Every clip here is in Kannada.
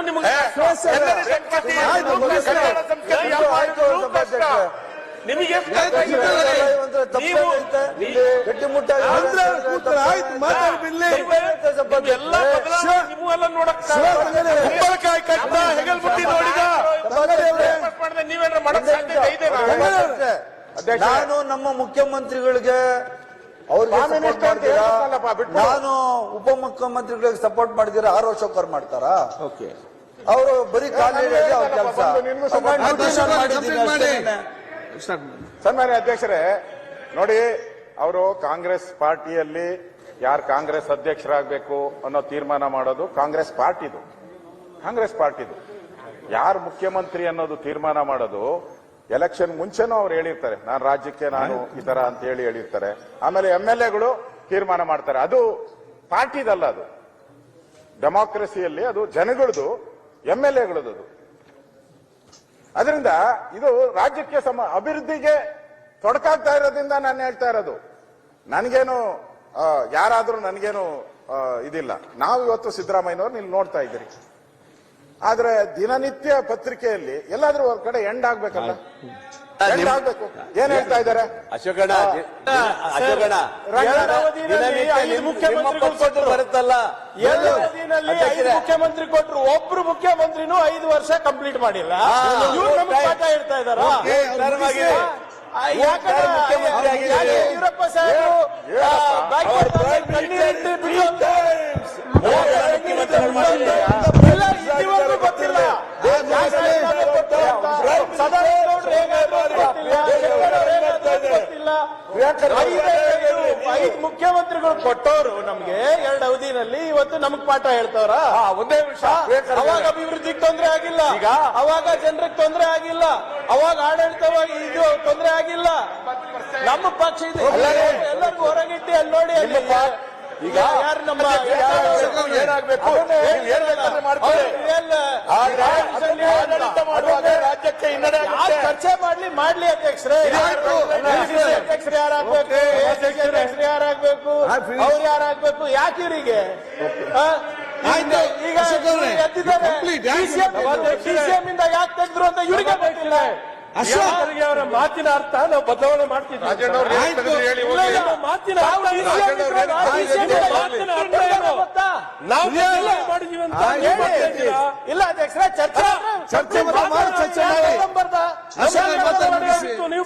ನಿಮಗೆ ನಿಮಗೆ ಕುಂಬಳಕಾಯಿ ಕಟ್ಟ ಹೆಗಲ್ಬುಟ್ಟಿ ನೋಡಿದ ನೀವೇನಾರ ಮಾಡಕ್ ಸಾಧ್ಯತೆ ಇದೆ? ನಾನು ನಮ್ಮ ಮುಖ್ಯಮಂತ್ರಿಗಳಿಗೆ ನಾನು ಉಪಮುಖ್ಯಮಂತ್ರಿಗಳಿಗೆ ಸಪೋರ್ಟ್ ಮಾಡಿದಿರ ಆರ್ ಅಶೋಕರ್ ಮಾಡ್ತಾರಾ? ಅವರು ಬರೀ ಖಾಲಿ ಕೆಲಸ. ಸನ್ಮಾನ್ಯ ಅಧ್ಯಕ್ಷರೇ, ನೋಡಿ, ಅವರು ಕಾಂಗ್ರೆಸ್ ಪಾರ್ಟಿಯಲ್ಲಿ ಯಾರು ಕಾಂಗ್ರೆಸ್ ಅಧ್ಯಕ್ಷರಾಗಬೇಕು ಅನ್ನೋ ತೀರ್ಮಾನ ಮಾಡೋದು ಕಾಂಗ್ರೆಸ್ ಪಾರ್ಟಿದು. ಯಾರು ಮುಖ್ಯಮಂತ್ರಿ ಅನ್ನೋದು ತೀರ್ಮಾನ ಮಾಡೋದು ಎಲೆಕ್ಷನ್ ಮುಂಚೆನೂ ಅವ್ರು ಹೇಳಿರ್ತಾರೆ, ನಾನು ರಾಜ್ಯಕ್ಕೆ ನಾನು ಈ ತರ ಅಂತ ಹೇಳಿರ್ತಾರೆ. ಆಮೇಲೆ MLAಗಳು ತೀರ್ಮಾನ ಮಾಡ್ತಾರೆ. ಅದು ಪಾರ್ಟಿದಲ್ಲ, ಅದು ಡೆಮಾಕ್ರಸಿಯಲ್ಲಿ ಅದು ಜನಗಳದು, MLAಗಳದು. ಅದರಿಂದ ಇದು ರಾಜ್ಯಕ್ಕೆ ಅಭಿವೃದ್ಧಿಗೆ ತೊಡಕಾಗ್ತಾ ಇರೋದ್ರಿಂದ ನಾನು ಹೇಳ್ತಾ ಇರೋದು. ನನಗೇನು ಯಾರಾದ್ರೂ ನನಗೇನು ಇದಿಲ್ಲ. ನಾವು ಇವತ್ತು ಸಿದ್ದರಾಮಯ್ಯನವ್ರು ನೀವು ನೋಡ್ತಾ ಇದ್ದೀರಿ. ಆದ್ರೆ ದಿನನಿತ್ಯ ಪತ್ರಿಕೆಯಲ್ಲಿ ಎಲ್ಲಾದ್ರೂ ಒಂದ್ ಕಡೆ ಎಂಡ್ ಆಗ್ಬೇಕಲ್ಲ, ಎಂಡ್ ಆಗ್ಬೇಕು. ಏನ್ ಹೇಳ್ತಾ ಇದ್ದಾರೆ ಅಶೋಕಣ್ಣ? ಮುಖ್ಯಮಂತ್ರಿ ಬರುತ್ತಲ್ಲ, ಮುಖ್ಯಮಂತ್ರಿ ಕೊಟ್ಟರು, ಒಬ್ರು ಮುಖ್ಯಮಂತ್ರಿನೂ 5 ವರ್ಷ ಕಂಪ್ಲೀಟ್ ಮಾಡಿಲ್ಲ. ಪಾಠ ಹೇಳ್ತಾ ಇದ್ದಾರ. ಯಡಿಯೂರಪ್ಪ ಸಾಹೇಬರು ಗೊತ್ತಿಲ್ಲ. ಐದು ಮುಖ್ಯಮಂತ್ರಿಗಳು ಕೊಟ್ಟವರು ನಮ್ಗೆ 2 ಅವಧಿನಲ್ಲಿ. ಇವತ್ತು ನಮಗ್ ಪಾಠ ಹೇಳ್ತವ್ರ? ಒಂದೇ ವಿಷಯ, ಅವಾಗ ಅಭಿವೃದ್ಧಿಗೆ ತೊಂದರೆ ಆಗಿಲ್ಲ, ಅವಾಗ ಜನರಿಗೆ ತೊಂದರೆ ಆಗಿಲ್ಲ, ಅವಾಗ ಆಡಳಿತವಾಗಿ ಇದು ತೊಂದರೆ ಆಗಿಲ್ಲ. ನಮ್ಮ ಪಕ್ಷ ಇದೆ ಎಲ್ಲರಿಗೂ ಹೊರಗಿಟ್ಟಿ ಅಲ್ಲಿ ನೋಡಿ. ಈಗ ಯಾರು ನಮ್ಮ ಏನಾಗಬೇಕು ರಾಜ್ಯಕ್ಕೆ ಹಿನ್ನಡೆ ಚರ್ಚೆ ಮಾಡ್ಲಿ ಅಧ್ಯಕ್ಷರೇ. ಅಧ್ಯಕ್ಷರು ಯಾರಾಗ್ಬೇಕು, ಅಧ್ಯಕ್ಷರು ಯಾರಾಗ್ಬೇಕು, ಅವ್ರು ಯಾರಾಗ್ಬೇಕು, ಯಾಕೆ ಇವರಿಗೆ ಈಗ ಎದ್ದಿದ್ದಾರೆ? DCM ಇಂದ ಯಾಕೆ ತೆಗೆದ್ರು ಅಂತ ಇವರಿಗೆ ಗೊತ್ತಿಲ್ಲ. ಅವರ ಮಾತಿನ ಅರ್ಥ ನಾವು ಬದಲಾವಣೆ ಮಾಡ್ತಿದ್ವಿ. ಮಾತಿನ ಇಲ್ಲ ಅಧ್ಯಕ್ಷರ, ಚರ್ಚೆ ನೀವು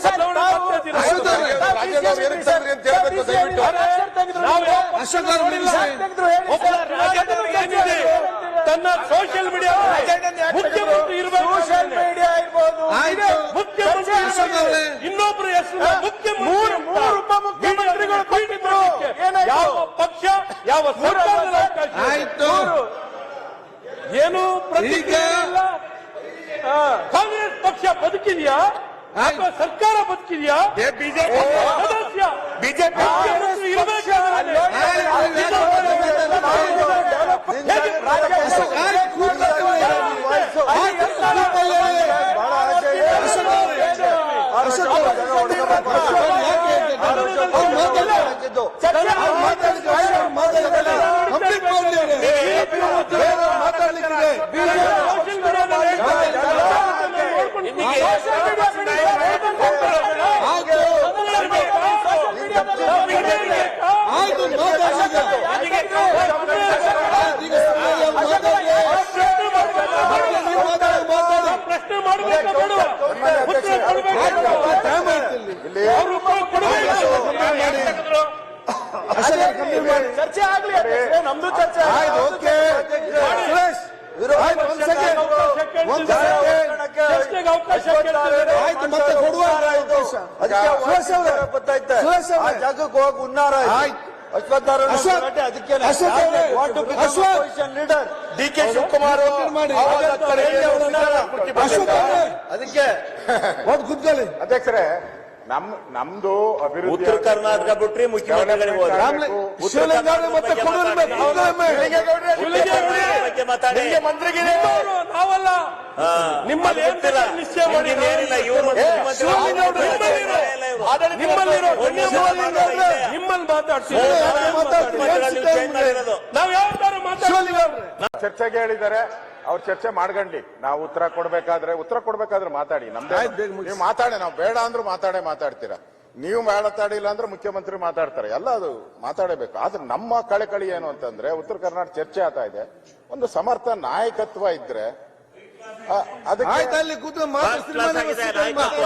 ತನ್ನ ಸೋಷಿಯಲ್ ಮೀಡಿಯಾ ಮುಖ್ಯಮಂತ್ರಿ ಇರ್ಬೋದು, ಮುಖ್ಯಮಂತ್ರಿ ಇನ್ನೊಬ್ರು ಹೆಸರು ಮುಖ್ಯಮಂತ್ರಿ, 3 ಉಪಮುಖ್ಯಮಂತ್ರಿಗಳು ಕೊಟ್ಟಿದ್ರು. ಯಾವ ಪಕ್ಷ ಯಾವ ಸರ್ಕಾರದ ಏನು ಪ್ರತಿಕ್ರಿಯೆ ಇಲ್ಲ. ಕಾಂಗ್ರೆಸ್ ಪಕ್ಷ ಬದುಕಿದೆಯಾ ಅಥವಾ ಸರ್ಕಾರ ಬದುಕಿದೆಯಾ? ಬಿಜೆಪಿ ಸದಸ್ಯ ಬಿಜೆಪಿ ಪ್ರಶ್ನೆ ಚರ್ಚೆ ಆಗ್ಲಿ, ನಮ್ದು ಚರ್ಚೆ ಜಾಗಕ್ಕೆ ಹೋಗಿ ಉನ್ನಾರ ಅದಕ್ಕೆ ಲೀಡರ್ DK ಶಿವಕುಮಾರ್ ಅದಕ್ಕೆ ಅಧ್ಯಕ್ಷರೇ, ನಮ್ದು ಅಭಿವೃದ್ಧಿ ಉತ್ತರ ಕರ್ನಾಟಕ ಬಿಟ್ರಿ ಮುಖ್ಯಮಂತ್ರಿಗಳಿಗೆ ನಾವಲ್ಲ, ನಿಮ್ಮಲ್ಲಿ ನಿಶ್ಚಯ ಮಾಡಿ ನಿಮ್ಮಲ್ಲಿ ಮಾತಾಡ್ತೀವಿ. ನಾವು ಯಾವ ತರ ಮಾತಾಡ್ತೀವಿ? ಚರ್ಚೆಗೆ ಹೇಳಿದ್ದಾರೆ. ಅವ್ರು ಚರ್ಚೆ ಮಾಡ್ಕೊಂಡ್ಲಿ. ನಾವು ಉತ್ತರ ಕೊಡ್ಬೇಕಾದ್ರೆ ಮಾತಾಡಿ. ನಮ್ದು ನೀವು ಮಾತಾಡಿ, ನಾವು ಬೇಡ ಅಂದ್ರೂ ಮಾತಾಡ್ತೀರಾ. ನೀವು ಮಾತಾಡಿಲ್ಲ ಅಂದ್ರೆ ಮುಖ್ಯಮಂತ್ರಿ ಮಾತಾಡ್ತಾರೆ. ಎಲ್ಲ ಅದು ಮಾತಾಡಬೇಕು. ಆದ್ರೆ ನಮ್ಮ ಕಳಕಳಿ ಏನು ಅಂತಂದ್ರೆ, ಉತ್ತರ ಕರ್ನಾಟಕ ಚರ್ಚೆ ಆಗ್ತಾ ಇದೆ, ಒಂದು ಸಮರ್ಥ ನಾಯಕತ್ವ ಇದ್ರೆ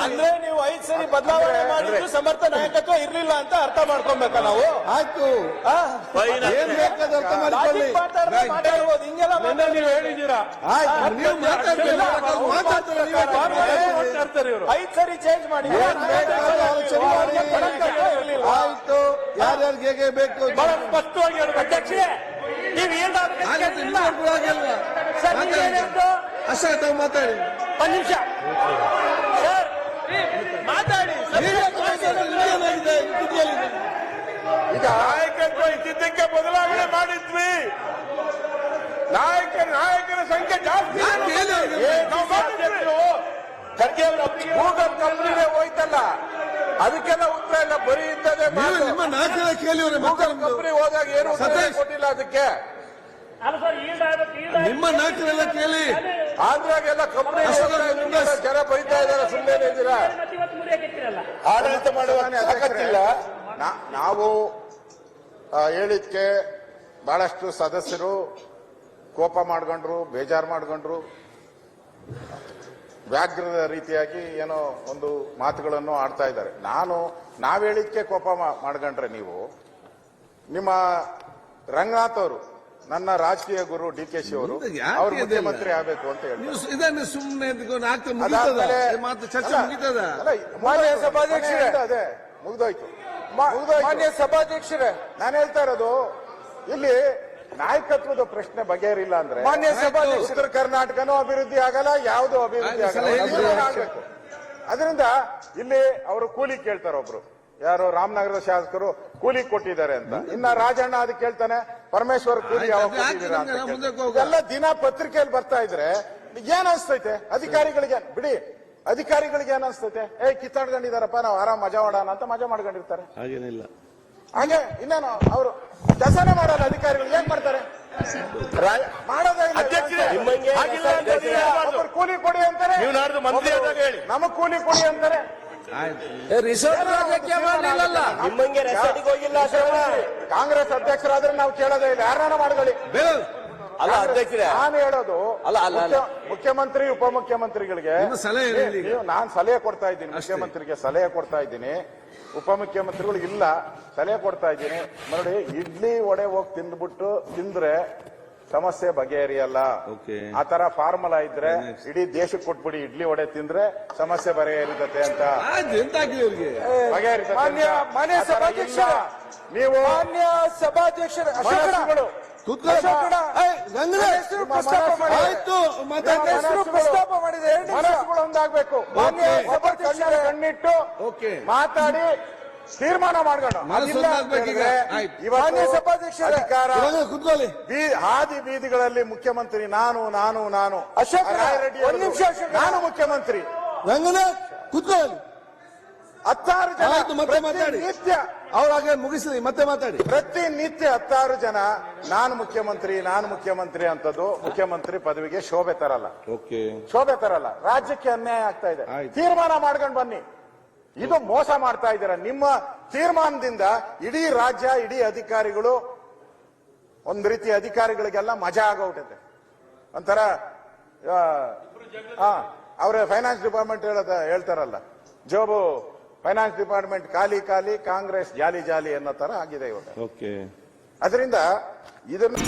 ಅಂದ್ರೆ ನೀವು 5 ಸರಿ ಬದಲಾವಣೆ ಮಾಡಿದ್ರು ಸಮರ್ಥ ನಾಯಕತ್ವ ಇರ್ಲಿಲ್ಲ ಅಂತ ಅರ್ಥ ಮಾಡ್ಕೊಬೇಕಾ ನಾವು? ಆಯ್ತು, ಮಾತಾಡ್ಬೋದು, ಹಿಂಗೆಲ್ಲ ನೀವು ಹೇಳಿದ್ದೀರಾ. 5 ಸರಿ ಚೇಂಜ್ ಮಾಡಿ. ಆಯ್ತು, ಯಾರ್ಯಾರಿಗೆ ಹೇಗೆ ಬೇಕು ಬಹಳ ಸ್ಪಷ್ಟವಾಗಿ ಅಧ್ಯಕ್ಷರೇ, ನೀವು ಅಷ್ಟೇ ಮಾತಾಡಿ. 1 ನಿಮಿಷ ಸರ್, ಮಾತಾಡಿ. ಈಗ ನಾಯಕತ್ವ ಇದ್ದಿದ್ದಕ್ಕೆ ಬದಲಾವಣೆ ಮಾಡಿದ್ವಿ. ನಾಯಕರ ಸಂಖ್ಯೆ ಜಾಸ್ತಿ ಗೂಗಲ್ ಕಂಪ್ನಿಗೆ ಹೋಯ್ತಲ್ಲ, ಅದಕ್ಕೆಲ್ಲ ಉತ್ತರ ಇಲ್ಲ, ಬರೀ ಇದ್ದದೆ ನಿಮ್ಮ ನಾಲ್ಕರ ಕೇಳಿವ್ರೆ ಕಂಪ್ನಿ ಹೋದಾಗ ಏನು ಕೊಟ್ಟಿಲ್ಲ. ಅದಕ್ಕೆ ನಿಮ್ಮ ನಾಲ್ಕರೆಲ್ಲ ಕೇಳಿ. ಆಂಧ್ರಾಗೆಲ್ಲ ಕಂಪ್ನಿ ಜನ ಬೈತಾ ಇದಾರೆ, ಸುಮ್ಮನೆ ಇದ್ದೀರಾ? ಆಡಳಿತ ಮಾಡುವ ತಾಕತ್ತಿಲ್ಲ. ನಾವು ಹೇಳಿದ್ಕೆ ಬಹಳಷ್ಟು ಸದಸ್ಯರು ಕೋಪ ಮಾಡ್ಕೊಂಡ್ರು, ಬೇಜಾರು ಮಾಡ್ಕೊಂಡ್ರು, ವ್ಯಾಘ್ರದ ರೀತಿಯಾಗಿ ಏನೋ ಒಂದು ಮಾತುಗಳನ್ನು ಆಡ್ತಾ ಇದ್ದಾರೆ. ನಾವ್ ಹೇಳಿದ್ಕೆ ಕೋಪ ಮಾಡ್ಕೊಂಡ್ರೆ ನೀವು, ನಿಮ್ಮ ರಂಗನಾಥ್ ಅವರು, ನನ್ನ ರಾಜಕೀಯ ಗುರು DKಶಿ ಅವರು, ಅವ್ರು ಮುಖ್ಯಮಂತ್ರಿ ಆಗಬೇಕು ಅಂತ ಹೇಳ್ತಾರೆ. ಇದನ್ನು ಸುಮ್ಮನೆ ಚರ್ಚೆ ಮುಗಿತದ. ಮಾನ್ಯ ಸಭಾಧ್ಯಕ್ಷರೇ, ಅದೇ ಮುಗ್ದೋಯ್ತು. ಮಾನ್ಯ ಸಭಾಧ್ಯಕ್ಷರೇ, ನಾನು ಹೇಳ್ತಾ ಇರೋದು, ಇಲ್ಲಿ ನಾಯಕತ್ವದ ಪ್ರಶ್ನೆ ಬಗೆಹರಿಲ್ಲ ಅಂದ್ರೆ ಮಾನ್ಯ ಸಭಾಧ್ಯಕ್ಷರೇ, ಉತ್ತರ ಕರ್ನಾಟಕನೂ ಅಭಿವೃದ್ಧಿ ಆಗಲ್ಲ, ಯಾವುದು ಅಭಿವೃದ್ಧಿ ಆಗಲ್ಲ. ಆಗ್ಬೇಕು. ಅದರಿಂದ ಇಲ್ಲಿ ಅವರು ಕೂಲಿ ಕೇಳ್ತಾರೆ. ಒಬ್ರು ಯಾರು ರಾಮನಗರದ ಶಾಸಕರು ಕೂಲಿ ಕೊಟ್ಟಿದ್ದಾರೆ ಅಂತ. ಇನ್ನ ರಾಜಣ್ಣ ಅದಕ್ಕೆ ಕೇಳ್ತಾನೆ, ಪರಮೇಶ್ವರ್ ಕೂಲಿ ಯಾವಾಗ ಕೊಟ್ಟಿದ್ದೀರಾ ಅಂತ. ಇದೆಲ್ಲ ದಿನ ಪತ್ರಿಕೆಯಲ್ಲಿ ಬರ್ತಾ ಇದ್ರೆ ಏನ್ ಅನ್ಸ್ತೈತೆ ಅಧಿಕಾರಿಗಳಿಗೆ? ಬಿಡಿ, ಅಧಿಕಾರಿಗಳಿಗೆ ಏನ್ ಅನ್ಸ್ತೈತೆ? ಕಿತ್ತಾಡ್ಕೊಂಡಿದಾರಪ್ಪ, ನಾವು ಆರಾಮ್ ಮಜಾ ಮಾಡೋಣ ಅಂತ ಮಜಾ ಮಾಡ್ಕೊಂಡಿರ್ತಾರೆ. ಹಾಗೇನಿಲ್ಲ. ಹಾಗೆ ಇನ್ನೇನು ಅವರು ಕೆಲಸನೇ ಮಾಡಲ್ಲ. ಅಧಿಕಾರಿಗಳು ಏನ್ ಮಾಡ್ತಾರೆ? ಒಬ್ಬರು ಕೂಲಿ ಕೊಡಿ ಅಂತಾರೆ, ನಮಗ್ ಕೂಲಿ ಕೊಡಿ ಅಂತಾರೆ. ಕಾಂಗ್ರೆಸ್ ಅಧ್ಯಕ್ಷರಾದ್ರೆ ನಾವು ಕೇಳೋದೇ ಇಲ್ಲ, ಯಾರನ್ನ ಮಾಡ್ಕೊಳ್ಳಿ. ಅಲ್ಲ ಅಧ್ಯಕ್ಷರೇ, ನಾನು ಹೇಳೋದು ಮುಖ್ಯಮಂತ್ರಿ ಉಪಮುಖ್ಯಮಂತ್ರಿಗಳಿಗೆ ನಾನು ಸಲಹೆ ಕೊಡ್ತಾ ಇದ್ದೀನಿ. ಮುಖ್ಯಮಂತ್ರಿಗೆ ಸಲಹೆ ಕೊಡ್ತಾ ಇದ್ದೀನಿ, ಉಪಮುಖ್ಯಮಂತ್ರಿಗಳಿಗೆ ಇಲ್ಲ ಸಲಹೆ ಕೊಡ್ತಾ ಇದ್ದೀನಿ. ನೋಡಿ, ಇಡ್ಲಿ ವಡೆ ಹೋಗಿ ತಿಂದ್ರೆ ಸಮಸ್ಯೆ ಬಗೆಹರಿಯಲ್ಲ. ಆ ತರ ಫಾರ್ಮುಲಾ ಇದ್ರೆ ಇಡೀ ದೇಶಕ್ಕೆ ಕೊಟ್ಬಿಡಿ, ಇಡ್ಲಿ ವಡೆ ತಿಂದ್ರೆ ಸಮಸ್ಯೆ ಬಗೆಹರಿತತೆ ಅಂತ. ಮಾನ್ಯ ಸಭಾಧ್ಯಕ್ಷ, ನೀವು ಮಾನ್ಯ ಸಭಾಧ್ಯಕ್ಷರ ಪ್ರಸ್ತಾಪ ಮಾಡಿದೆ. ಮನಸ್ಸುಗಳು ಒಂದಾಗಬೇಕು. ಕಣ್ಣಿಟ್ಟು ಮಾತಾಡಿ ತೀರ್ಮಾನ ಮಾಡೋಣ. ಹಾದಿ ಬೀದಿಗಳಲ್ಲಿ ಮುಖ್ಯಮಂತ್ರಿ ನಾನು ಅಶೋಕ್ ರೆಡ್ಡಿ, ಒಂದು ನಿಮಿಷ, ನಾನು ಮುಖ್ಯಮಂತ್ರಿ. ಕೂತ್ಕೊಳ್ಳಿ, 16 ಜನ ನಿತ್ಯ ಅವ್ರಾಗೆ ಮುಗಿಸಲಿ, ಮತ್ತೆ ಮಾತಾಡಿ. ಪ್ರತಿನಿತ್ಯ 16 ಜನ ನಾನು ಮುಖ್ಯಮಂತ್ರಿ ಅಂತದ್ದು ಮುಖ್ಯಮಂತ್ರಿ ಪದವಿಗೆ ಶೋಭೆ ತರಲ್ಲ. ರಾಜ್ಯಕ್ಕೆ ಅನ್ಯಾಯ ಆಗ್ತಾ ಇದೆ. ತೀರ್ಮಾನ ಮಾಡ್ಕೊಂಡು ಬನ್ನಿ. ಇದು ಮೋಸ ಮಾಡ್ತಾ ಇದ್ದೀರಾ. ನಿಮ್ಮ ತೀರ್ಮಾನದಿಂದ ಇಡೀ ರಾಜ್ಯ, ಇಡೀ ಅಧಿಕಾರಿಗಳು, ಒಂದ್ ರೀತಿ ಅಧಿಕಾರಿಗಳಿಗೆಲ್ಲ ಮಜಾ ಆಗೋಗ್ತೈತೆ. ಒಂಥರ ಅವ್ರ ಫೈನಾನ್ಸ್ ಡಿಪಾರ್ಟ್ಮೆಂಟ್ ಹೇಳ್ತಾರಲ್ಲ, ಜೋಬು ಫೈನಾನ್ಸ್ ಡಿಪಾರ್ಟ್ಮೆಂಟ್ ಖಾಲಿ, ಕಾಂಗ್ರೆಸ್ ಜಾಲಿ ಅನ್ನೋ ತರ ಆಗಿದೆ ಇವಾಗ. ಅದರಿಂದ ಇದನ್ನು